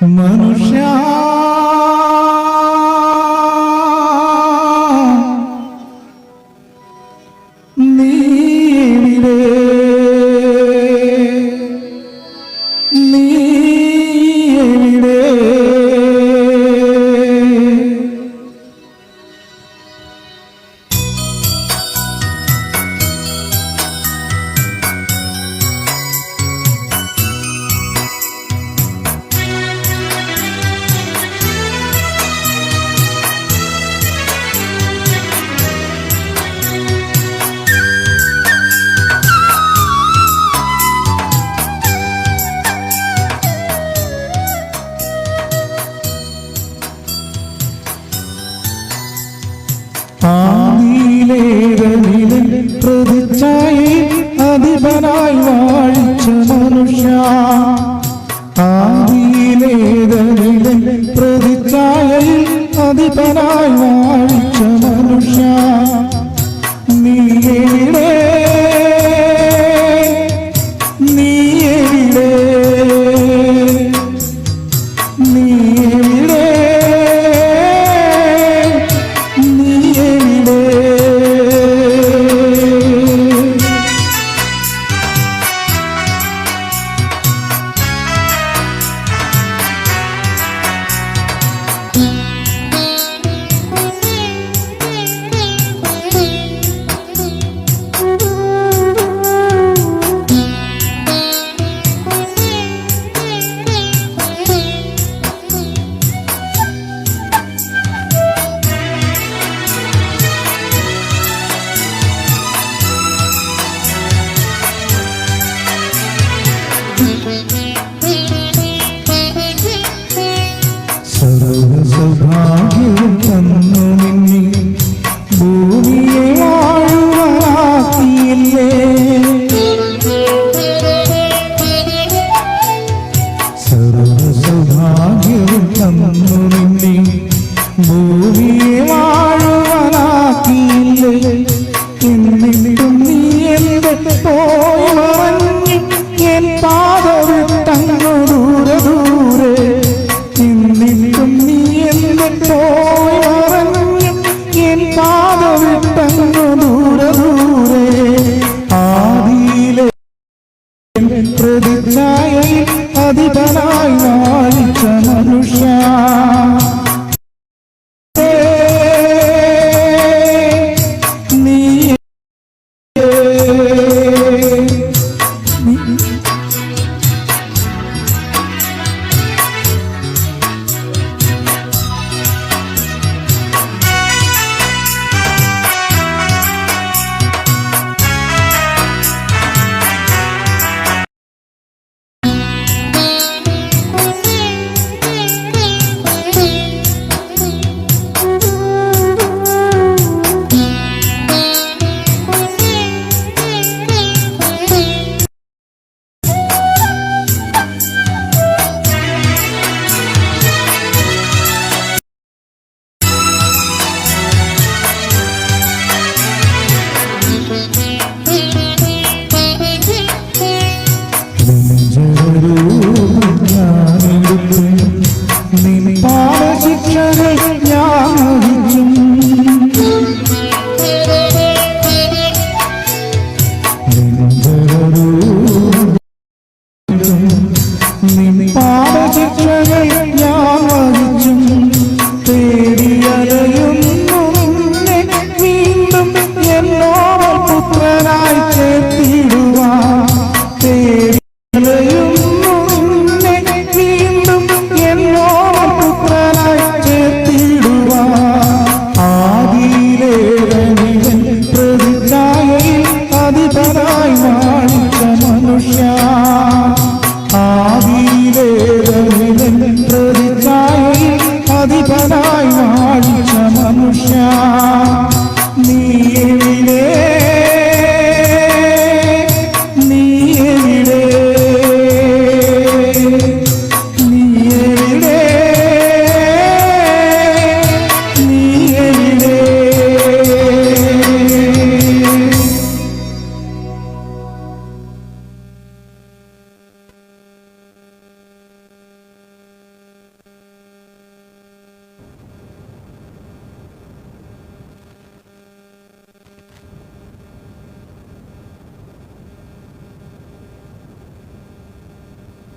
മനുഷ്യ പ്രതിച്ഛായയിൽ അധിപനായി വാഴിച്ച മനുഷ്യ ആദിയിലേതനിലെ പ്രതിച്ഛായയിൽ അധിപനായി വാഴിച്ച മനുഷ്യ നീ എവിടെ നീ എവിടെ നീ എവിടെ നീ എവിടെ സർവസൗഭാഗ്യവും തന്നു നിന്നെ ഭൂമിയെ വാഴുവാക്കിയില്ലേ സർവസൗഭാഗ്യവും തന്നു നിന്നെ ഭൂമിയെ വാഴുവാക്കിയില്ലേ എന്നിട്ടും നീ എന്ത് പോയി മറഞ്ഞു എൻ പാദവിട്ടങ്ങു ദൂരെ ദൂരെ എന്നിട്ടും നീ എന്ത് പോയി മറഞ്ഞു എൻ പാദവിട്ടങ്ങു ദൂരെ ദൂരെ ആദിയിലെ പ്രതിച്ഛായയിൽ അധിപനായി വാഴിച്ച മനുഷ്യ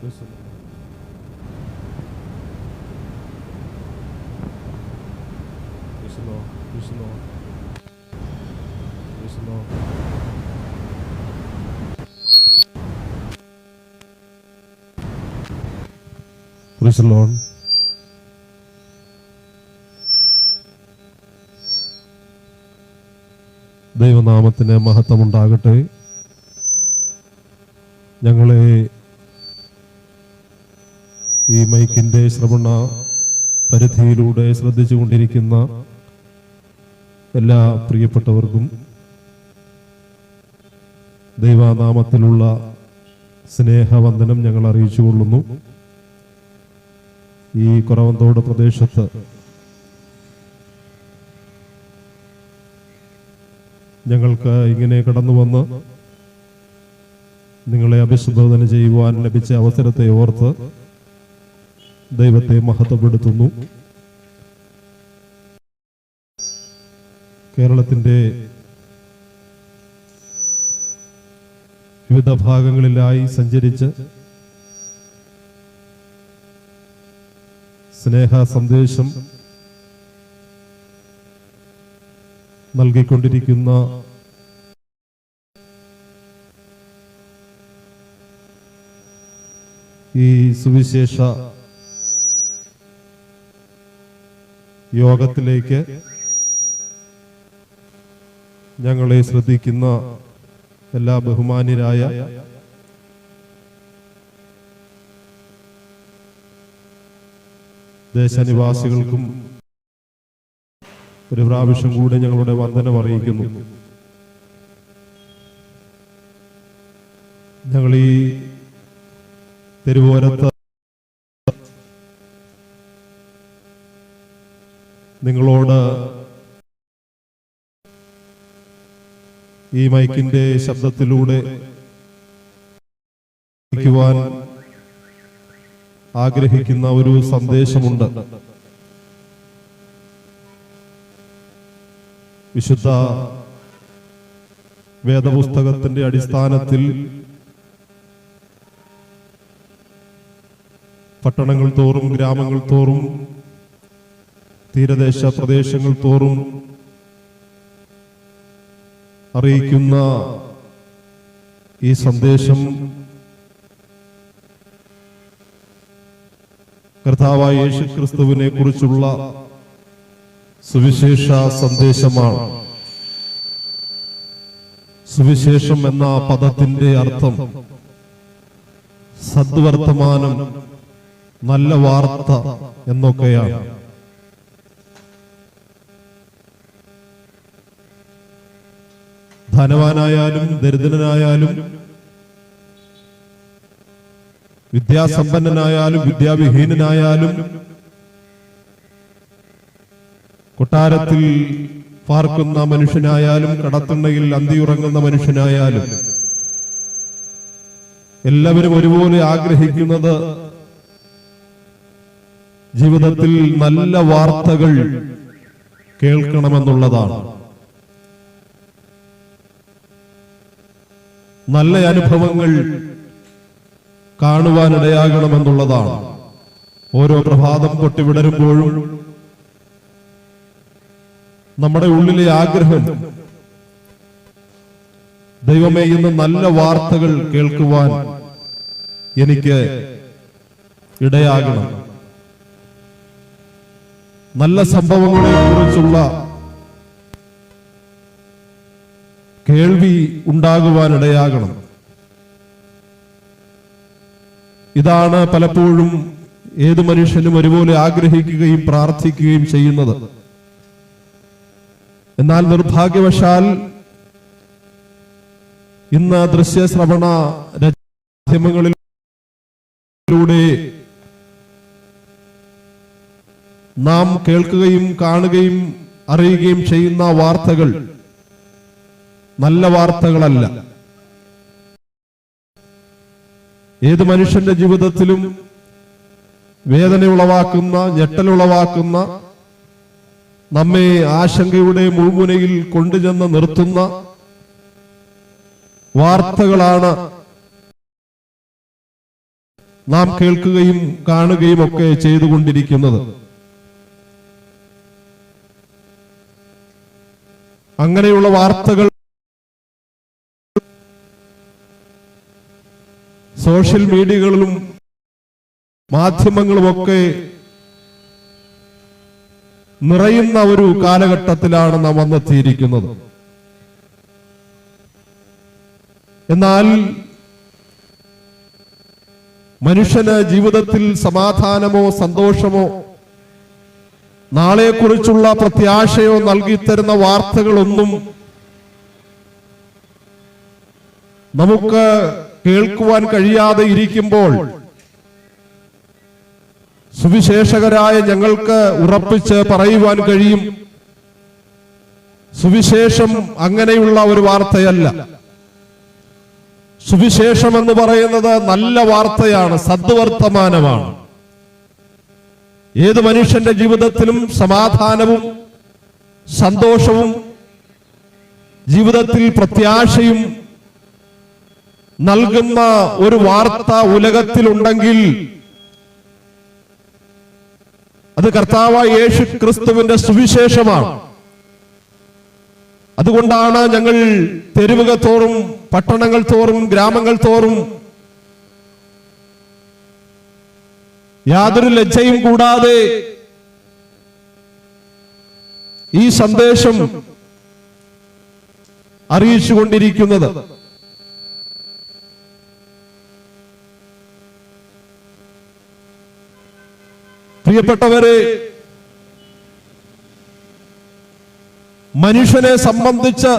Praise the Lord. ദൈവനാമത്തിന് മഹത്വമുണ്ടാകട്ടെ. ഞങ്ങളെ ഈ മൈക്കിൻ്റെ ശ്രവണ പരിധിയിലൂടെ ശ്രദ്ധിച്ചുകൊണ്ടിരിക്കുന്ന എല്ലാ പ്രിയപ്പെട്ടവർക്കും ദൈവനാമത്തിലുള്ള സ്നേഹവന്ദനം ഞങ്ങൾ അറിയിച്ചുകൊള്ളുന്നു. ഈ കുറവന്തോട് പ്രദേശത്ത് ഞങ്ങൾക്ക് ഇങ്ങനെ കടന്നു വന്ന് നിങ്ങളെ അഭിസംബോധന ചെയ്യുവാൻ ലഭിച്ച അവസരത്തെ ഓർത്ത് ദൈവത്തെ മഹത്വപ്പെടുത്തുന്നു. കേരളത്തിൻ്റെ വിവിധ ഭാഗങ്ങളിലായി സഞ്ചരിച്ച് സ്നേഹ സന്ദേശം നൽകിക്കൊണ്ടിരിക്കുന്ന ഈ സുവിശേഷ യോഗത്തിലേക്ക് ഞങ്ങളെ ശ്രദ്ധിക്കുന്ന എല്ലാ ബഹുമാന്യരായ ദേശനിവാസികൾക്കും ഒരു പ്രാവശ്യം കൂടെ ഞങ്ങളുടെ വന്ദനം അറിയിക്കുന്നു. ഞങ്ങൾ ഈ തെരുവോരത്ത് നിങ്ങളോട് ഈ മൈക്കിന്റെ ശബ്ദത്തിലൂടെ ആഗ്രഹിക്കുന്ന ഒരു സന്ദേശമുണ്ട്. വിശുദ്ധ വേദപുസ്തകത്തിന്റെ അടിസ്ഥാനത്തിൽ പട്ടണങ്ങൾ തോറും ഗ്രാമങ്ങൾ തോറും തീരദേശ പ്രദേശങ്ങൾ തോറും അറിയിക്കുന്ന ഈ സന്ദേശം കർത്താവായ യേശുക്രിസ്തുവിനെ കുറിച്ചുള്ള സുവിശേഷ സന്ദേശമാണ്. സുവിശേഷം എന്ന പദത്തിന്റെ അർത്ഥം സദ്വർത്തമാനം, നല്ല വാർത്ത എന്നൊക്കെയാണ്. ധനവാനായാലും ദരിദ്രനായാലും വിദ്യാസമ്പന്നനായാലും വിദ്യാവിഹീനനായാലും കൊട്ടാരത്തിൽ പാർക്കുന്ന മനുഷ്യനായാലും കടത്തിണ്ണയിൽ അന്തിയുറങ്ങുന്ന മനുഷ്യനായാലും എല്ലാവരും ഒരുപോലെ ആഗ്രഹിക്കുന്നത് ജീവിതത്തിൽ നല്ല വാർത്തകൾ കേൾക്കണമെന്നുള്ളതാണ്. നല്ല അനുഭവങ്ങൾ കാണുവാനിടയാകണമെന്നുള്ളതാണ്. ഓരോ പ്രഭാതം പൊട്ടിവിടരുമ്പോഴും നമ്മുടെ ഉള്ളിലെ ആഗ്രഹം, ദൈവമേ ഇന്ന് നല്ല വാർത്തകൾ കേൾക്കുവാൻ എനിക്ക് ഇടയാകണം, നല്ല സംഭവങ്ങളെ കുറിച്ചുള്ള കേൾവി ഉണ്ടാകുവാനിടയാകണം. ഇതാണ് പലപ്പോഴും ഏത് മനുഷ്യനും ഒരുപോലെ ആഗ്രഹിക്കുകയും പ്രാർത്ഥിക്കുകയും ചെയ്യുന്നത്. എന്നാൽ നിർഭാഗ്യവശാൽ ഇന്ന് ദൃശ്യശ്രവണ മാധ്യമങ്ങളിലൂടെ നാം കേൾക്കുകയും കാണുകയും അറിയുകയും ചെയ്യുന്ന വാർത്തകൾ നല്ല വാർത്തകളല്ല. ഏത് മനുഷ്യന്റെ ജീവിതത്തിലും വേദനയുളവാക്കുന്ന, ഞെട്ടലുളവാക്കുന്ന, നമ്മെ ആശങ്കയുടെ മുൾമുനയിൽ കൊണ്ടുചെന്ന് നിർത്തുന്ന വാർത്തകളാണ് നാം കേൾക്കുകയും കാണുകയും ഒക്കെ ചെയ്തുകൊണ്ടിരിക്കുന്നത്. അങ്ങനെയുള്ള വാർത്തകൾ സോഷ്യൽ മീഡിയകളിലും മാധ്യമങ്ങളുമൊക്കെ നിറയുന്ന ഒരു കാലഘട്ടത്തിലാണ് നാം വന്നെത്തിയിരിക്കുന്നത്. എന്നാൽ മനുഷ്യന് ജീവിതത്തിൽ സമാധാനമോ സന്തോഷമോ നാളെക്കുറിച്ചുള്ള പ്രത്യാശയോ നൽകിത്തരുന്ന വാർത്തകളൊന്നും നമുക്ക് കേൾക്കുവാൻ കഴിയാതെ ഇരിക്കുമ്പോൾ സുവിശേഷകരായ ഞങ്ങൾക്ക് ഉറപ്പിച്ച് പറയുവാൻ കഴിയും, സുവിശേഷം അങ്ങനെയുള്ള ഒരു വാർത്തയല്ല. സുവിശേഷം എന്ന് പറയുന്നത് നല്ല വാർത്തയാണ്, സദ്വർത്തമാനമാണ്. ഏത് മനുഷ്യന്റെ ജീവിതത്തിലും സമാധാനവും സന്തോഷവും ജീവിതത്തിൽ പ്രത്യാശയും നൽകുന്ന ഒരു വാർത്ത ഉലകത്തിലുണ്ടെങ്കിൽ അത് കർത്താവായ യേശു ക്രിസ്തുവിന്റെ സുവിശേഷമാണ്. അതുകൊണ്ടാണ് ഞങ്ങൾ തെരുവുകൾ തോറും പട്ടണങ്ങൾ തോറും ഗ്രാമങ്ങൾ തോറും യാതൊരു ലജ്ജയും കൂടാതെ ഈ സന്ദേശം അറിയിച്ചുകൊണ്ടിരിക്കുന്നത്. പ്രിയപ്പെട്ടവരെ, മനുഷ്യനെ സംബന്ധിച്ച്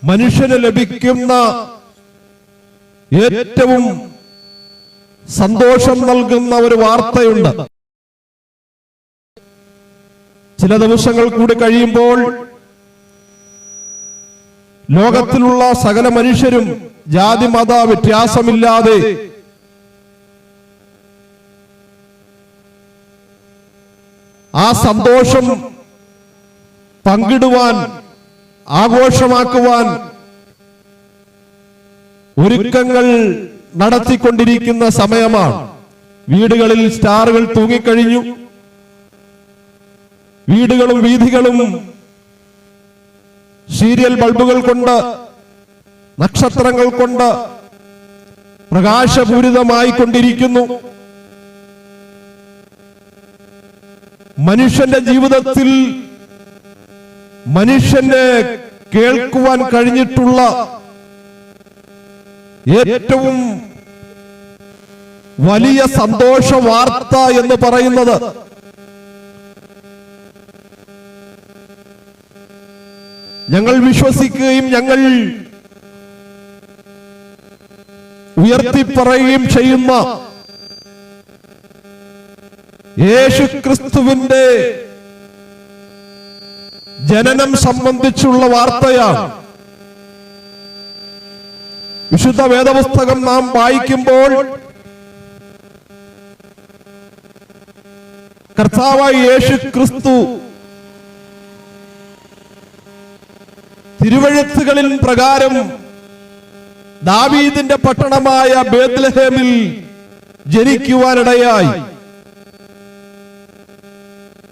മനുഷ്യന് ലഭിക്കുന്ന ഏറ്റവും സന്തോഷം നൽകുന്ന ഒരു വാർത്തയുണ്ട്. ചില ദിവസങ്ങൾ കൂടി കഴിയുമ്പോൾ ലോകത്തിലുള്ള സകല മനുഷ്യരും ജാതി മത വ്യത്യാസമില്ലാതെ ആ സന്തോഷം പങ്കിടുവാൻ, ആഘോഷമാക്കുവാൻ ഒരുക്കങ്ങൾ നടത്തിക്കൊണ്ടിരിക്കുന്ന സമയമാണ്. വീടുകളിൽ സ്റ്റാറുകൾ തൂങ്ങിക്കഴിഞ്ഞു. വീടുകളും വീഥികളും സീരിയൽ ബൾബുകൾ കൊണ്ട്, നക്ഷത്രങ്ങൾ കൊണ്ട് പ്രകാശപൂരിതമായി കൊണ്ടിരിക്കുന്നു. മനുഷ്യന്റെ ജീവിതത്തിൽ മനുഷ്യന് കേൾക്കുവാൻ കഴിഞ്ഞിട്ടുള്ള ഏറ്റവും വലിയ സന്തോഷ വാർത്ത എന്ന് പറയുന്നത് ഞങ്ങൾ വിശ്വസിക്കുകയും ഞങ്ങൾ ഉയർത്തിപ്പറയുകയും ചെയ്യുന്ന യേശുക്രിസ്തുവിന്റെ ജനനം സംബന്ധിച്ചുള്ള വാർത്തയാണ്. വിശുദ്ധ വേദപുസ്തകം നാം വായിക്കുമ്പോൾ കർത്താവായ യേശുക്രിസ്തു തിരുവെഴുത്തുകളിൻ പ്രകാരം ദാവീദിന്റെ പട്ടണമായ ബേത്ലഹേമിൽ ജനിക്കുവാനിടയായി.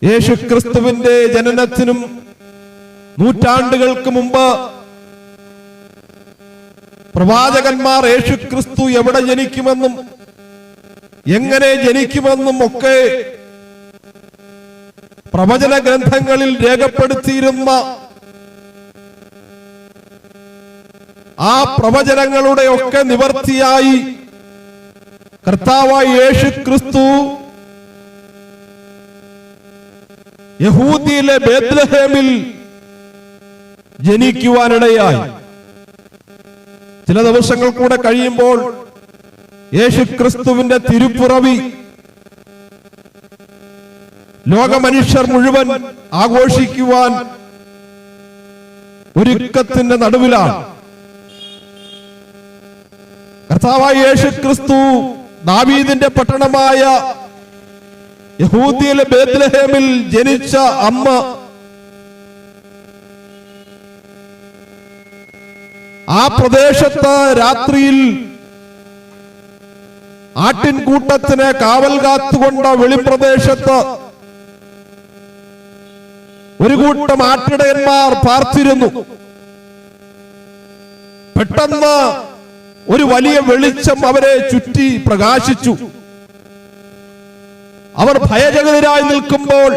യേശുക്രിസ്തുവിന്റെ ജനനത്തിനും നൂറ്റാണ്ടുകൾക്ക് മുമ്പ് പ്രവാചകന്മാർ യേശുക്രിസ്തു എവിടെ ജനിക്കുമെന്നും എങ്ങനെ ജനിക്കുമെന്നും ഒക്കെ പ്രവചന ഗ്രന്ഥങ്ങളിൽ രേഖപ്പെടുത്തിയിരുന്ന ആ പ്രവചനങ്ങളുടെ ഒക്കെ നിവർത്തിയായി കർത്താവായ യേശുക്രിസ്തു യഹൂദിയിലെ ബേത്ലഹേമിൽ ജനിക്കുവാനിടയായി. ചില ദിവസങ്ങൾ കൂടെ കഴിയുമ്പോൾ യേശുക്രിസ്തുവിന്റെ തിരുപ്പിറവി ലോകമനുഷ്യർ മുഴുവൻ ആഘോഷിക്കുവാൻ ഒരുക്കത്തിന്റെ നടുവിലാണ്. കർത്താവായ യേശുക്രിസ്തു ദാവീദിന്റെ പട്ടണമായ യഹൂദിയിലെ ബേത്ലഹേമിൽ ജനിച്ച അമ്മ ആ പ്രദേശത്ത് രാത്രിയിൽ ആട്ടിൻകൂട്ടത്തിന് കാവൽ കാത്തുകൊണ്ട വെളിപ്രദേശത്ത് ഒരു കൂട്ടം ആട്ടിടയന്മാർ പാർത്തിരുന്നു. പെട്ടെന്ന് ഒരു വലിയ വെളിച്ചം അവരെ ചുറ്റി പ്രകാശിച്ചു. അവർ ഭയചകിതരായി നിൽക്കുമ്പോൾ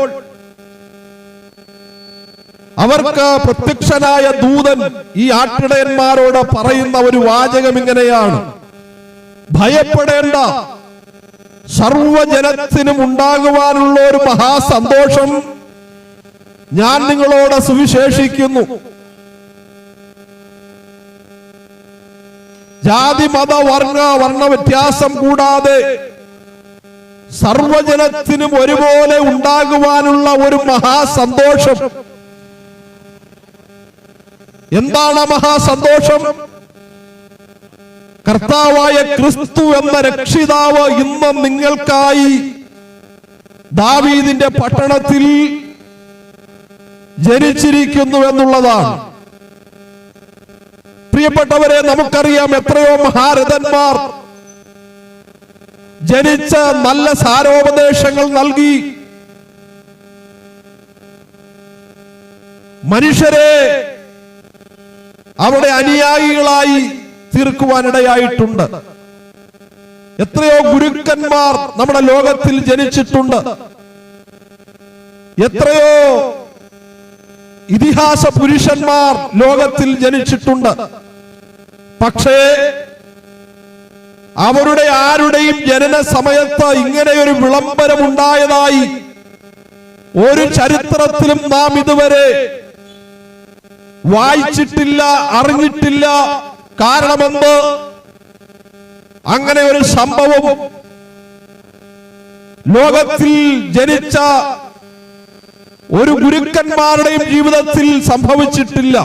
അവർക്ക് പ്രത്യക്ഷനായ ദൂതൻ ഈ ആട്ടിടയന്മാരോട് പറയുന്ന ഒരു വാചകം ഇങ്ങനെയാണ്: ഭയപ്പെടേണ്ട, സർവജനത്തിനും ഉണ്ടാകുവാനുള്ള ഒരു മഹാസന്തോഷം ഞാൻ നിങ്ങളോട് സുവിശേഷിക്കുന്നു. ജാതി മത വർണ്ണ വ്യത്യാസം കൂടാതെ സർവജനത്തിനും ഒരുപോലെ ഉണ്ടാകുവാനുള്ള ഒരു മഹാസന്തോഷം. എന്താണ് മഹാസന്തോഷം? കർത്താവായ ക്രിസ്തു എന്ന രക്ഷിതാവ് ഇന്ന് നിങ്ങൾക്കായി ദാവീദിന്റെ പട്ടണത്തിൽ ജനിച്ചിരിക്കുന്നു എന്നുള്ളതാണ്. പ്രിയപ്പെട്ടവരെ, നമുക്കറിയാം എത്രയോ മഹാരഥന്മാർ ജനിച്ച് നല്ല സാരോപദേശങ്ങൾ നൽകി മനുഷ്യരെ അവിടെ അനുയായികളായി തീർക്കുവാനിടയായിട്ടുണ്ട്. എത്രയോ ഗുരുക്കന്മാർ നമ്മുടെ ലോകത്തിൽ ജനിച്ചിട്ടുണ്ട്. എത്രയോ ഇതിഹാസ പുരുഷന്മാർ ലോകത്തിൽ ജനിച്ചിട്ടുണ്ട്. പക്ഷേ അവരുടെ ആരുടെയും ജനന സമയത്ത് ഇങ്ങനെ ഒരു വിളംബരം ഉണ്ടായതായി ഒരു ചരിത്രത്തിലും നാം ഇതുവരെ വായിച്ചിട്ടില്ല, അറിഞ്ഞിട്ടില്ല. കാരണമെന്ത്? അങ്ങനെ ഒരു സംഭവം ലോകത്തിൽ ജനിച്ച ഒരു ഗുരുക്കന്മാരുടെയും ജീവിതത്തിൽ സംഭവിച്ചിട്ടില്ല.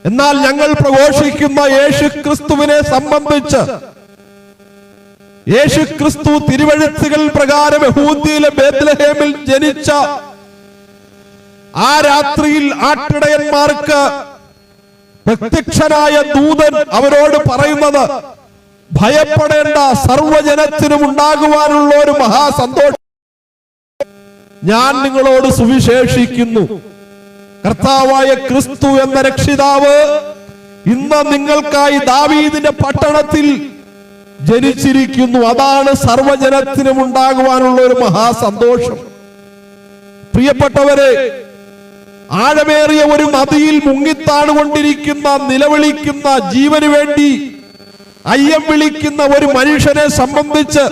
എന്നാൽ ഞങ്ങൾ പ്രഘോഷിക്കുന്ന യേശുക്രിസ്തുവിനെ സംബന്ധിച്ച് യേശുക്രിസ്തു തിരുവെഴുത്തുകൾ പ്രകാരം യഹൂദയിലെ ബേത്ലഹേമിൽ ജനിച്ച ആ രാത്രിയിൽ ആട്ടിടയന്മാർക്ക് പ്രത്യക്ഷനായ ദൂതൻ അവരോട് പറയുന്നത്: ഭയപ്പെടേണ്ട, സർവജനത്തിനും ഉണ്ടാകുവാനുള്ള ഒരു മഹാസന്തോഷം ഞാൻ നിങ്ങളോട് സുവിശേഷിക്കുന്നു. കർത്താവായ ക്രിസ്തു എന്ന രക്ഷിതാവ് ഇന്ന് നിങ്ങൾക്കായി ദാവീദിന്റെ പട്ടണത്തിൽ ജനിച്ചിരിക്കുന്നു. അതാണ് സർവജനത്തിനും ഉണ്ടാകുവാനുള്ള ഒരു മഹാസന്തോഷം. പ്രിയപ്പെട്ടവരെ, ആഴമേറിയ ഒരു നദിയിൽ മുങ്ങിത്താണുകൊണ്ടിരിക്കുന്ന, നിലവിളിക്കുന്ന, ജീവന് വേണ്ടി അയ്യം വിളിക്കുന്ന ഒരു മനുഷ്യനെ സംബന്ധിച്ച്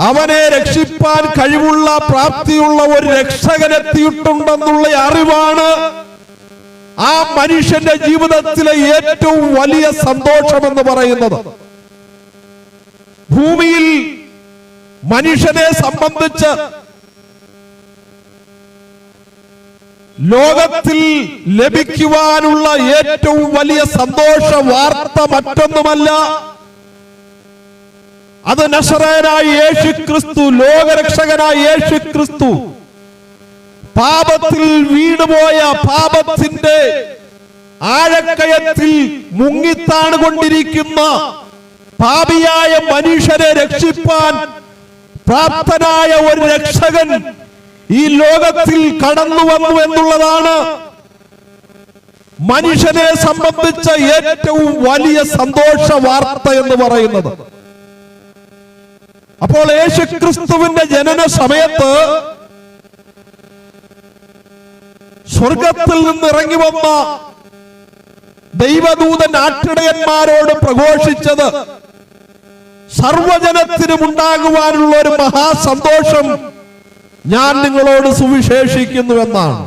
അവനെ രക്ഷിപ്പാൻ കഴിവുള്ള, പ്രാപ്തിയുള്ള ഒരു രക്ഷകനെത്തിയിട്ടുണ്ടെന്നുള്ള അറിവാണ് ആ മനുഷ്യന്റെ ജീവിതത്തിലെ ഏറ്റവും വലിയ സന്തോഷമെന്ന് പറയുന്നത്. ഭൂമിയിൽ മനുഷ്യനെ സംബന്ധിച്ച് ലോകത്തിൽ ലഭിക്കുവാനുള്ള ഏറ്റവും വലിയ സന്തോഷ വാർത്ത മറ്റൊന്നുമല്ല, അത് നസറേയനായ യേശുക്രിസ്തു, ലോകരക്ഷകനായ യേശുക്രിസ്തു, പാപത്തിൽ വീണുപോയ, പാപത്തിന്റെ ആഴക്കയത്തിൽ മുങ്ങിത്താണുകൊണ്ടിരിക്കുന്ന പാപിയായ മനുഷ്യരെ രക്ഷിപ്പാൻ പ്രാപ്തനായ ഒരു രക്ഷകൻ ഈ ലോകത്തിൽ കടന്നു വന്നു എന്നുള്ളതാണ് മനുഷ്യനെ സംബന്ധിച്ച ഏറ്റവും വലിയ സന്തോഷ വാർത്ത എന്ന് പറയുന്നത്. അപ്പോൾ യേശുക്രിസ്തുവിന്റെ ജനന സമയത്ത് സ്വർഗത്തിൽ നിന്ന് ഇറങ്ങി വന്ന ദൈവദൂതൻ ആട്ടിടയന്മാരോട് പ്രഘോഷിച്ചത് സർവജനത്തിനും ഉണ്ടാകുവാനുള്ള ഒരു മഹാസന്തോഷം ഞാൻ നിങ്ങളോട് സുവിശേഷിക്കുന്നു എന്നാണ്.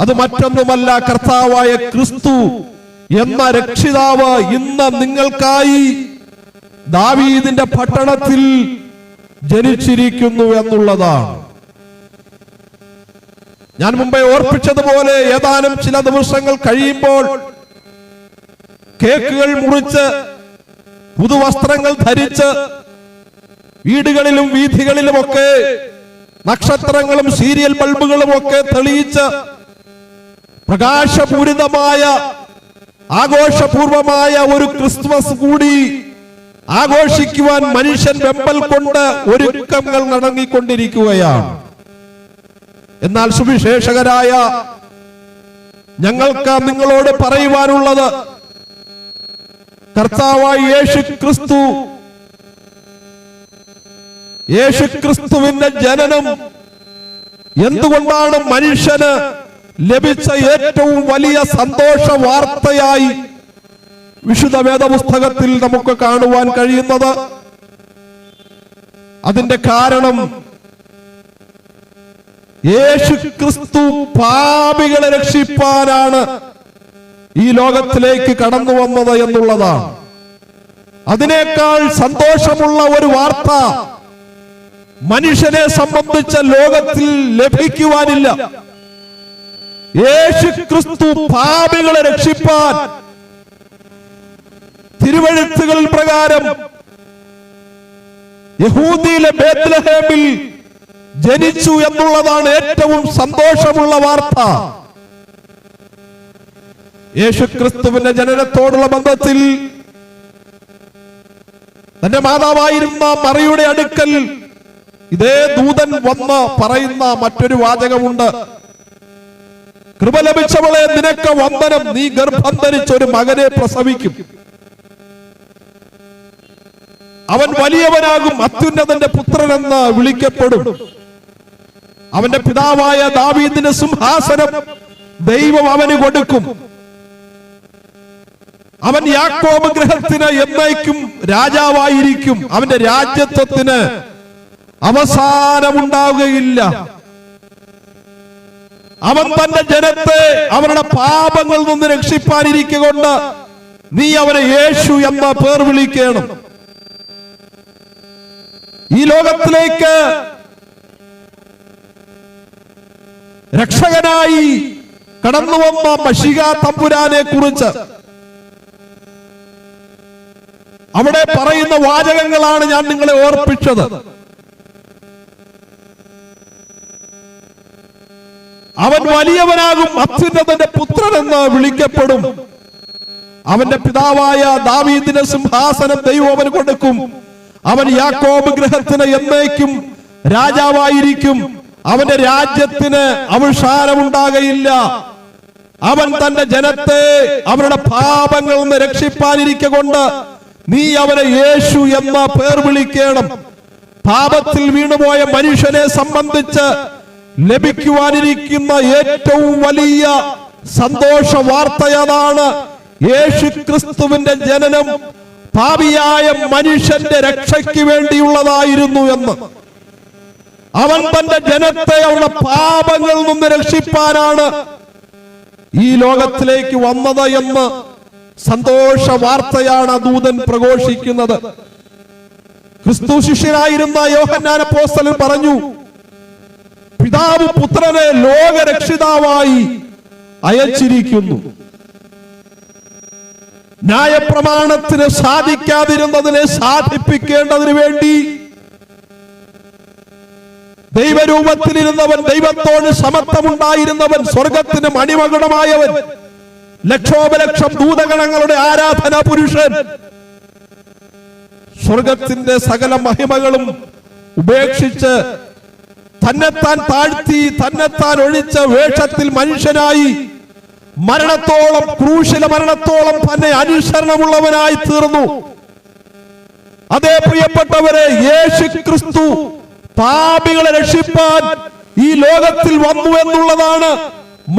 അത് മറ്റൊന്നുമല്ല, കർത്താവായ ക്രിസ്തു എന്ന രക്ഷിതാവ് ഇന്ന് നിങ്ങൾക്കായി ദാവീദിന്റെ പട്ടണത്തിൽ ജനിച്ചിരിക്കുന്നു എന്നുള്ളതാണ്. ഞാൻ മുമ്പേ ഓർപ്പിച്ചതുപോലെ ഏതാനും ചില ദിവസങ്ങൾ കഴിയുമ്പോൾ കേക്കുകൾ മുറിച്ച് പുതുവസ്ത്രങ്ങൾ ധരിച്ച് വീടുകളിലും വീഥികളിലുമൊക്കെ നക്ഷത്രങ്ങളും സീരിയൽ ബൾബുകളും ഒക്കെ തെളിയിച്ച് പ്രകാശപൂരിതമായ ആഘോഷപൂർവമായ ഒരു ക്രിസ്മസ് കൂടി ആഘോഷിക്കുവാൻ മനുഷ്യൻ വെമ്പൽ കൊണ്ട് ഒരുക്കങ്ങൾ നടങ്ങിക്കൊണ്ടിരിക്കുകയാണ്. എന്നാൽ സുവിശേഷകരായ ഞങ്ങൾക്ക് നിങ്ങളോട് പറയുവാനുള്ളത്, കർത്താവായ യേശുക്രിസ്തുവിന്റെ ജനനം എന്തുകൊണ്ടാണ് മനുഷ്യന് ലഭിച്ച ഏറ്റവും വലിയ സന്തോഷ വാർത്തയായി വിശുദ്ധ വേദപുസ്തകത്തിൽ നമുക്ക് കാണുവാൻ കഴിയുന്നത്? അതിന്റെ കാരണം യേശുക്രിസ്തു പാപികളെ രക്ഷിപ്പാനാണ് ഈ ലോകത്തിലേക്ക് കടന്നു വന്നത് എന്നുള്ളതാണ്. അതിനേക്കാൾ സന്തോഷമുള്ള ഒരു വാർത്ത മനുഷ്യനെ സംബന്ധിച്ച ലോകത്തിൽ ലഭിക്കുവാനില്ല. യേശുക്രിസ്തു പാപികളെ രക്ഷിപ്പാൻ തിരുവെഴുത്തുകൾ പ്രകാരം യഹൂദിയിലെ ബേത്ലഹേമിൽ ജനിച്ചു എന്നുള്ളതാണ് ഏറ്റവും സന്തോഷമുള്ള വാർത്ത. യേശുക്രിസ്തുവിന്റെ ജനനത്തോടുള്ള ബന്ധത്തിൽ തന്റെ മാതാവായിരുന്ന മറിയുടെ അടുക്കൽ ഇതേ ദൂതൻ വന്ന് പറയുന്ന മറ്റൊരു വാചകമുണ്ട്. കൃപ ലഭിച്ചവളെ, നിനക്ക് വന്ദനം, നീ ഗർഭം ധരിച്ച ഒരു മകനെ പ്രസവിക്കും, അവൻ വലിയവനാകും, അത്യുന്നതന്റെ പുത്രനെന്ന് വിളിക്കപ്പെടും. അവന്റെ പിതാവായ ദാവീദിന്റെ സിംഹാസനം ദൈവം അവന് കൊടുക്കും. അവൻ യാക്കോബ് ഗൃഹത്തിന് എന്നേക്കും രാജാവായിരിക്കും. അവന്റെ രാജ്യത്വത്തിന് അവസാനമുണ്ടാവുകയില്ല. അവൻ തന്റെ ജനത്തെ അവരുടെ പാപങ്ങളിൽ നിന്ന് രക്ഷിപ്പാനിരിക്കൊണ്ട് നീ അവനെ യേശു എന്ന പേർ വിളിക്കണം. ഈ ലോകത്തിലേക്ക് രക്ഷകനായി കടന്നു വന്ന മശിഹ തമ്പുരാനെ കുറിച്ച് അവിടെ പറയുന്ന വാചകങ്ങളാണ് ഞാൻ നിങ്ങളെ ഓർപ്പിച്ചത്. അവൻ വലിയവനാകും, അത്യുന്നതന്റെ പുത്രൻ എന്ന് വിളിക്കപ്പെടും. അവന്റെ പിതാവായ ദാവീദിന്റെ സിംഹാസനം ദൈവം അവന് കൊടുക്കും. അവൻ യാക്കോബ് ഗൃഹത്തിന് എന്നേക്കും രാജാവായിരിക്കും. അവന്റെ രാജ്യത്തിന് അവസാനമുണ്ടാകയില്ല. അവൻ തന്റെ ജനത്തെ അവരുടെ പാപങ്ങളിൽ നിന്ന് രക്ഷിപ്പാനിരിക്കൊണ്ട് നീ അവനെ യേശു എന്ന പേർ വിളിക്കണം. പാപത്തിൽ വീണുപോയ മനുഷ്യനെ സംബന്ധിച്ച് ലഭിക്കുവാനിരിക്കുന്ന ഏറ്റവും വലിയ സന്തോഷ വാർത്തയതാണ് യേശുക്രിസ്തുവിന്റെ ജനനം പാപിയായ മനുഷ്യന്റെ രക്ഷയ്ക്ക് വേണ്ടിയുള്ളതായിരുന്നു എന്ന്. അവൻ തന്റെ ജനത്തെ അവരുടെ പാപങ്ങളിൽ നിന്ന് രക്ഷിപ്പാനാണ് ഈ ലോകത്തിലേക്ക് വന്നത് എന്ന് സന്തോഷ വാർത്തയാണ് ദൂതൻ പ്രഘോഷിക്കുന്നത്. ക്രിസ്തു ശിഷ്യനായിരുന്ന യോഹന്നാൻ അപ്പോസ്തലൻ പറഞ്ഞു, പിതാവ് പുത്രനെ ലോകരക്ഷിതാവായി അയച്ചിരിക്കുന്നു. ന്യായപ്രമാണത്തിന് സാധിക്കാതിരുന്നതിനെ സാധിപ്പിക്കേണ്ടതിന് വേണ്ടി ദൈവരൂപത്തിലിരുന്നവൻ, ദൈവത്തോട് സമത്വമുണ്ടായിരുന്നവൻ, സ്വർഗത്തിന് മണിമകുടമായവൻ, ലക്ഷോപലക്ഷം ദൂതഗണങ്ങളുടെ ആരാധനാ പുരുഷൻ, സ്വർഗത്തിന്റെ സകല മഹിമകളും ഉപേക്ഷിച്ച് തന്നെത്താൻ താഴ്ത്തി തന്നെത്താൻ ഒഴിച്ച വേഷത്തിൽ മനുഷ്യനായി മരണത്തോളം, ക്രൂശിലെ മരണത്തോളം തന്നെ അനുസരണമുള്ളവനായി തീർന്നു. അതേ പ്രിയപ്പെട്ടവരെ, യേശുക്രിസ്തു പാപികളെ രക്ഷിപ്പാൻ ഈ ലോകത്തിൽ വന്നു എന്നുള്ളതാണ്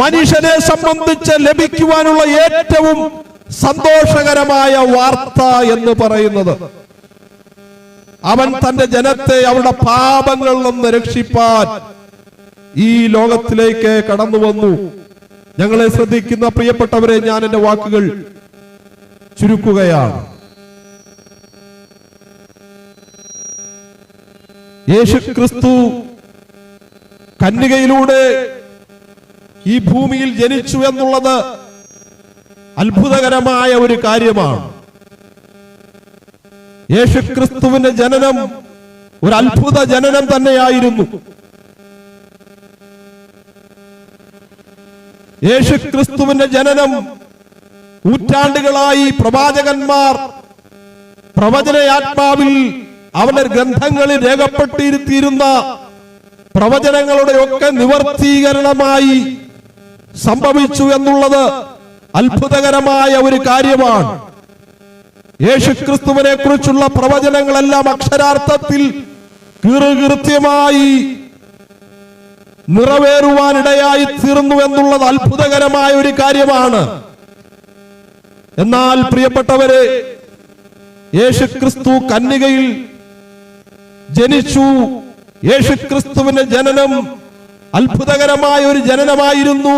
മനുഷ്യനെ സംബന്ധിച്ച് ലഭിക്കുവാനുള്ള ഏറ്റവും സന്തോഷകരമായ വാർത്ത എന്ന് പറയുന്നത്. അവൻ തന്റെ ജനത്തെ അവരുടെ പാപങ്ങളിൽ നിന്ന് രക്ഷിപ്പാൻ ഈ ലോകത്തിലേക്ക് കടന്നു വന്നു. ഞങ്ങളെ ശ്രദ്ധിക്കുന്ന പ്രിയപ്പെട്ടവരെ, ഞാൻ എന്റെ വാക്കുകൾ ചുരുക്കുകയാണ്. യേശുക്രിസ്തു കന്യകയിലൂടെ ഈ ഭൂമിയിൽ ജനിച്ചു എന്നുള്ളത് അത്ഭുതകരമായ ഒരു കാര്യമാണ്. യേശുക്രിസ്തുവിന്റെ ജനനം ഒരു അത്ഭുത ജനനം തന്നെയായിരുന്നു. യേശുക്രിസ്തുവിന്റെ ജനനം നൂറ്റാണ്ടുകളായി പ്രവാചകന്മാർ പ്രവചനയാത്മാവിൽ അവന്റെ ഗ്രന്ഥങ്ങളിൽ രേഖപ്പെട്ടിരുത്തിയിരുന്ന പ്രവചനങ്ങളുടെ ഒക്കെ നിവർത്തീകരണമായി സംഭവിച്ചു എന്നുള്ളത് അത്ഭുതകരമായ ഒരു കാര്യമാണ്. യേശുക്രിസ്തുവിനെ കുറിച്ചുള്ള പ്രവചനങ്ങളെല്ലാം അക്ഷരാർത്ഥത്തിൽ കൃത്യമായി നിറവേറുവാനിടയായി തീർന്നു എന്നുള്ളത് അത്ഭുതകരമായ ഒരു കാര്യമാണ്. എന്നാൽ പ്രിയപ്പെട്ടവരെ, യേശുക്രിസ്തു കന്യകയിൽ ജനിച്ചു. യേശുക്രിസ്തുവിന്റെ ജനനം അത്ഭുതകരമായ ഒരു ജനനമായിരുന്നു.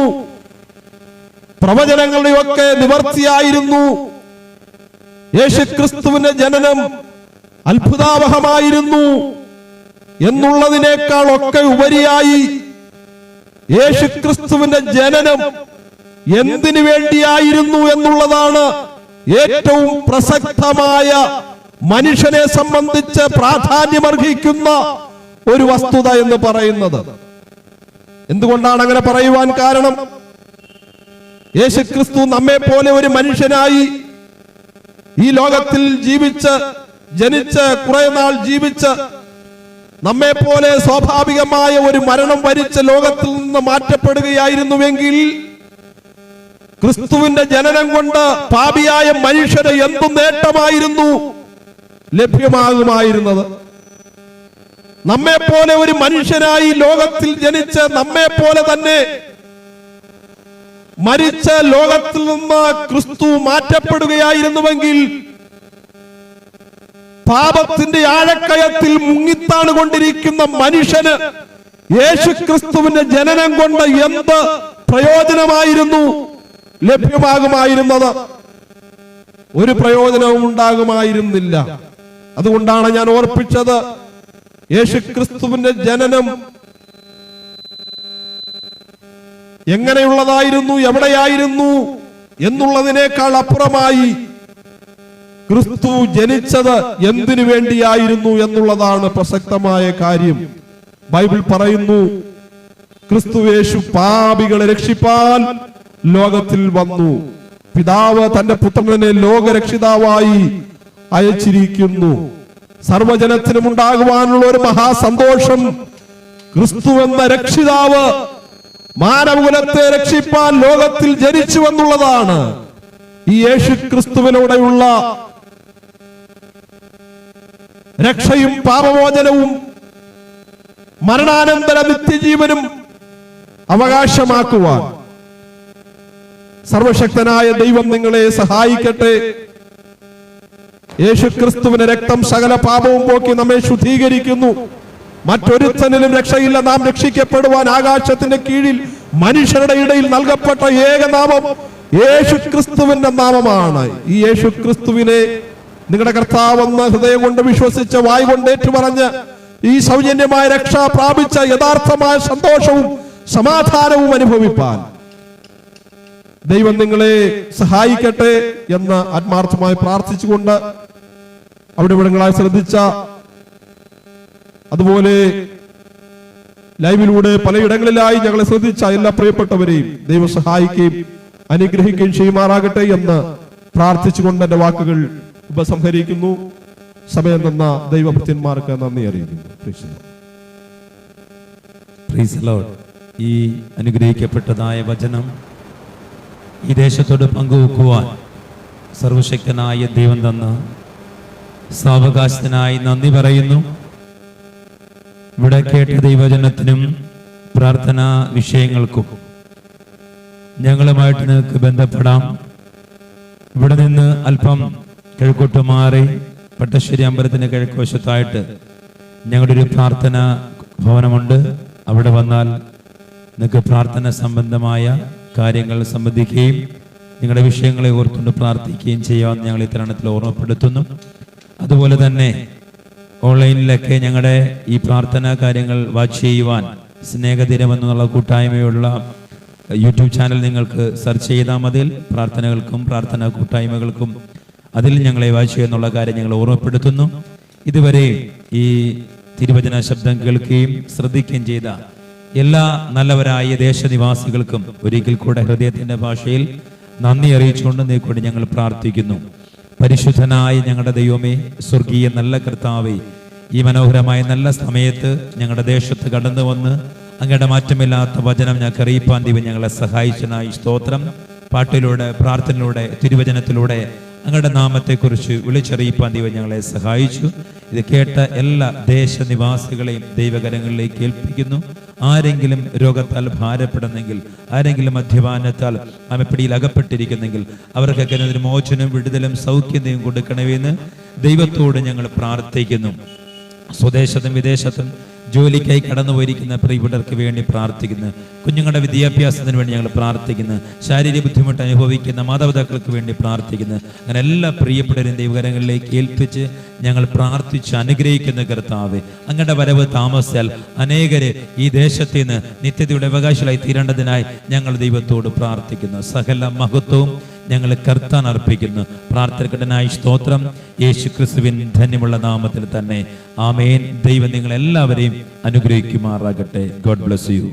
പ്രവചനങ്ങളുടെയൊക്കെ നിവർത്തിയായിരുന്നു. യേശുക്രിസ്തുവിന്റെ ജനനം അത്ഭുതാവഹമായിരുന്നു എന്നുള്ളതിനേക്കാൾ ഒക്കെ ഉപരിയായി യേശുക്രിസ്തുവിന്റെ ജനനം എന്തിനു വേണ്ടിയായിരുന്നു എന്നുള്ളതാണ് ഏറ്റവും പ്രസക്തമായ, മനുഷ്യനെ സംബന്ധിച്ച് പ്രാധാന്യമർഹിക്കുന്ന ഒരു വസ്തുത എന്ന് പറയുന്നത്. എന്തുകൊണ്ടാണ് അങ്ങനെ പറയുവാൻ കാരണം? യേശുക്രിസ്തു നമ്മെ പോലെ ഒരു മനുഷ്യനായി ഈ ലോകത്തിൽ ജനിച്ച് കുറെ നാൾ ജീവിച്ച് നമ്മെ പോലെ സ്വാഭാവികമായ ഒരു മരണം വരിച്ച് ലോകത്തിൽ നിന്ന് മാറ്റപ്പെടുകയായിരുന്നുവെങ്കിൽ ക്രിസ്തുവിന്റെ ജനനം കൊണ്ട് പാപിയായ മനുഷ്യന് എന്തു നേട്ടമായിരുന്നു ലഭ്യമാകുമായിരുന്നത്? നമ്മെ പോലെ ഒരു മനുഷ്യനായി ലോകത്തിൽ ജനിച്ച് നമ്മെ പോലെ തന്നെ മരിച്ച ലോകത്തിൽ നിന്ന് ക്രിസ്തു മാറ്റപ്പെടുകയായിരുന്നുവെങ്കിൽ പാപത്തിന്റെ ആഴക്കയത്തിൽ മുങ്ങിത്താണ് കൊണ്ടിരിക്കുന്ന മനുഷ്യന് യേശുക്രിസ്തുവിന്റെ ജനനം കൊണ്ട് എന്ത് പ്രയോജനമായിരുന്നു ലഭ്യമാകുമായിരുന്നത്? ഒരു പ്രയോജനവും ഉണ്ടാകുമായിരുന്നില്ല. അതുകൊണ്ടാണ് ഞാൻ ഓർപ്പിച്ചത്, യേശുക്രിസ്തുവിന്റെ ജനനം എങ്ങനെയുള്ളതായിരുന്നു, എവിടെയായിരുന്നു എന്നുള്ളതിനേക്കാൾ അപ്പുറമായി ക്രിസ്തു ജനിച്ചത് എന്തിനു വേണ്ടിയായിരുന്നു എന്നുള്ളതാണ് പ്രസക്തമായ കാര്യം. ബൈബിൾ പറയുന്നു, ക്രിസ്തു യേശു പാപികളെ രക്ഷിപ്പാൻ ലോകത്തിൽ വന്നു. പിതാവ് തന്റെ പുത്രനെ ലോകരക്ഷിതാവായി അയച്ചിരിക്കുന്നു. സർവജനത്തിനും ഉണ്ടാകുവാനുള്ള ഒരു മഹാസന്തോഷം, ക്രിസ്തു എന്ന രക്ഷിതാവ് മാനവകുലത്തെ രക്ഷിപ്പാൻ ലോകത്തിൽ ജനിച്ചു എന്നുള്ളതാണ്. ഈ യേശു ക്രിസ്തുവിലൂടെയുള്ള രക്ഷയും പാപമോചനവും മരണാനന്തര നിത്യജീവനും അവകാശമാക്കുവാൻ സർവശക്തനായ ദൈവം നിങ്ങളെ സഹായിക്കട്ടെ. യേശുക്രിസ്തുവിന്റെ രക്തം സകല പാപവും പോക്കി നമ്മെ ശുദ്ധീകരിക്കുന്നു. മറ്റൊരുത്തനിലും രക്ഷയില്ല. നാം രക്ഷിക്കപ്പെടുവാൻ ആകാശത്തിന്റെ കീഴിൽ മനുഷ്യരുടെ ഇടയിൽ നൽകപ്പെട്ട ഏകനാമം യേശുക്രിസ്തുവിന്റെ നാമമാണ്. ഈ യേശുക്രിസ്തുവിനെ നിങ്ങളുടെ കർത്താവെന്ന് ഹൃദയം കൊണ്ട് വിശ്വസിച്ച് വായ് കൊണ്ട് ഏറ്റുപറഞ്ഞ് ഈ സൗജന്യമായ രക്ഷ പ്രാപിച്ച യഥാർത്ഥമായ സന്തോഷവും സമാധാനവും അനുഭവിപ്പാൻ ദൈവം നിങ്ങളെ സഹായിക്കട്ടെ എന്ന് ആത്മാർത്ഥമായി പ്രാർത്ഥിച്ചുകൊണ്ട് അവിടെ ഇവിടങ്ങളായി ശ്രദ്ധിച്ച, അതുപോലെ ലൈവിലൂടെ പലയിടങ്ങളിലായി ഞങ്ങളെ ശ്രദ്ധിച്ച എല്ലാ പ്രിയപ്പെട്ടവരെയും ദൈവം സഹായിക്കുകയും അനുഗ്രഹിക്കുകയും ചെയ്യുമാറാകട്ടെ എന്ന് പ്രാർത്ഥിച്ചുകൊണ്ട് എന്റെ വാക്കുകൾ ഉപസംഹരിക്കുന്നു. സമയം തന്ന ദൈവഭക്തന്മാർക്ക് നന്ദി അറിയിക്കുന്നു. Praise Lord. ഈ അനുഗ്രഹിക്കപ്പെട്ടതായ വചനം ഈ ദേശത്തോട് പങ്കുവെക്കുവാൻ സർവശക്തനായ ദൈവം തന്ന സാവകാശത്തിനായി നന്ദി പറയുന്നു. ഇവിടെ കേട്ട ദൈവവചനത്തിനും പ്രാർത്ഥനാ വിഷയങ്ങൾക്കും ഞങ്ങളുമായിട്ട് നിങ്ങൾക്ക് ബന്ധപ്പെടാം. ഇവിടെ നിന്ന് അല്പം കിഴക്കോട്ട് മാറി പട്ടശ്ശേരി അമ്പലത്തിന്റെ കിഴക്കുവശത്തായിട്ട് ഞങ്ങളുടെ ഒരു പ്രാർത്ഥന ഭവനമുണ്ട്. അവിടെ വന്നാൽ നിങ്ങൾക്ക് പ്രാർത്ഥന സംബന്ധമായ കാര്യങ്ങൾ സംബന്ധിക്കുകയും നിങ്ങളുടെ വിഷയങ്ങളെ ഓർത്തുകൊണ്ട് പ്രാർത്ഥിക്കുകയും ചെയ്യാമെന്ന് ഞങ്ങൾ ഈ തരുണത്തിൽ ഓർമ്മപ്പെടുത്തുന്നു. അതുപോലെ തന്നെ ഓൺലൈനിലൊക്കെ ഞങ്ങളുടെ ഈ പ്രാർത്ഥനാ കാര്യങ്ങൾ വാച്ച് ചെയ്യുവാൻ സ്നേഹദിനം എന്നുള്ള കൂട്ടായ്മയുള്ള യൂട്യൂബ് ചാനൽ നിങ്ങൾക്ക് സെർച്ച് ചെയ്താൽ മതി. പ്രാർത്ഥനകൾക്കും പ്രാർത്ഥനാ കൂട്ടായ്മകൾക്കും അതിൽ ഞങ്ങളെ വാച്ച് ചെയ്യുന്നുള്ള കാര്യം ഞങ്ങൾ ഓർമ്മപ്പെടുത്തുന്നു. ഇതുവരെ ഈ തിരുവചന ശബ്ദം കേൾക്കുകയും ശ്രദ്ധിക്കുകയും ചെയ്ത എല്ലാ നല്ലവരായ ദേശനിവാസികൾക്കും ഒരിക്കൽ കൂടെ ഹൃദയത്തിന്റെ ഭാഷയിൽ നന്ദി അറിയിച്ചുകൊണ്ട് നീക്കൊണ്ട് ഞങ്ങൾ പ്രാർത്ഥിക്കുന്നു. പരിശുദ്ധനായ ഞങ്ങളുടെ ദൈവമേ, സ്വർഗീയ നല്ല കർത്താവേ, ഈ മനോഹരമായ നല്ല സമയത്ത് ഞങ്ങളുടെ ദേശത്ത് കടന്നു വന്ന് അങ്ങയുടെ മാറ്റമില്ലാത്ത വചനം ഞങ്ങൾക്ക് അറിയിപ്പാൻ ദൈവം ഞങ്ങളെ സഹായിച്ചനായി സ്തോത്രം. പാട്ടിലൂടെ, പ്രാർത്ഥനയിലൂടെ, തിരുവചനത്തിലൂടെ അങ്ങയുടെ നാമത്തെക്കുറിച്ച് വിളിച്ചറിയിപ്പാൻ ദൈവം ഞങ്ങളെ സഹായിച്ചു. ഇത് കേട്ട എല്ലാ ദേശനിവാസികളെയും ദൈവകരങ്ങളിലേക്ക് ഏൽപ്പിക്കുന്നു. ആരെങ്കിലും രോഗത്താൽ ഭാരപ്പെടുന്നെങ്കിൽ, ആരെങ്കിലും മദ്യപാനത്താൽ അമപ്പിടിയിൽ അകപ്പെട്ടിരിക്കുന്നെങ്കിൽ അവർക്കൊക്കെ അതിന് മോചനം, വിടുതലും സൗഖ്യതയും കൊടുക്കണമെന്ന് ദൈവത്തോട് ഞങ്ങൾ പ്രാർത്ഥിക്കുന്നു. സ്വദേശത്തും വിദേശത്തും ജോലിക്കായി കടന്നു പോയിരിക്കുന്ന പ്രിയപ്പെട്ടവർക്ക് വേണ്ടി പ്രാർത്ഥിക്കുന്നു. കുഞ്ഞുങ്ങളുടെ വിദ്യാഭ്യാസത്തിന് വേണ്ടി ഞങ്ങൾ പ്രാർത്ഥിക്കുന്നു. ശാരീരിക ബുദ്ധിമുട്ട് അനുഭവിക്കുന്ന മാതാപിതാക്കൾക്ക് വേണ്ടി പ്രാർത്ഥിക്കുന്നു. അങ്ങനെ എല്ലാ പ്രിയപ്പെട്ടവരും ദൈവകരങ്ങളിലേക്ക് ഏൽപ്പിച്ച് ഞങ്ങൾ പ്രാർത്ഥിച്ച് അനുഗ്രഹിക്കുന്ന കർത്താവേ, അങ്ങയുടെ വരവ് താമസിച്ചാൽ അനേകര് ഈ ദേശത്ത് നിന്ന് നിത്യതയുടെ അവകാശികളായി തീരേണ്ടതിനായി ഞങ്ങൾ ദൈവത്തോട് പ്രാർത്ഥിക്കുന്നു. സകല മഹത്വവും ഞങ്ങൾ കർത്താൻ അർപ്പിക്കുന്നു. പ്രാർത്ഥനകനായി സ്തോത്രം. യേശു ക്രിസ്തുവിൻ ധന്യമുള്ള നാമത്തിൽ തന്നെ ആമേൻ. ദൈവം നിങ്ങളെല്ലാവരെയും അനുഗ്രഹിക്കുമാറാകട്ടെ. God bless you.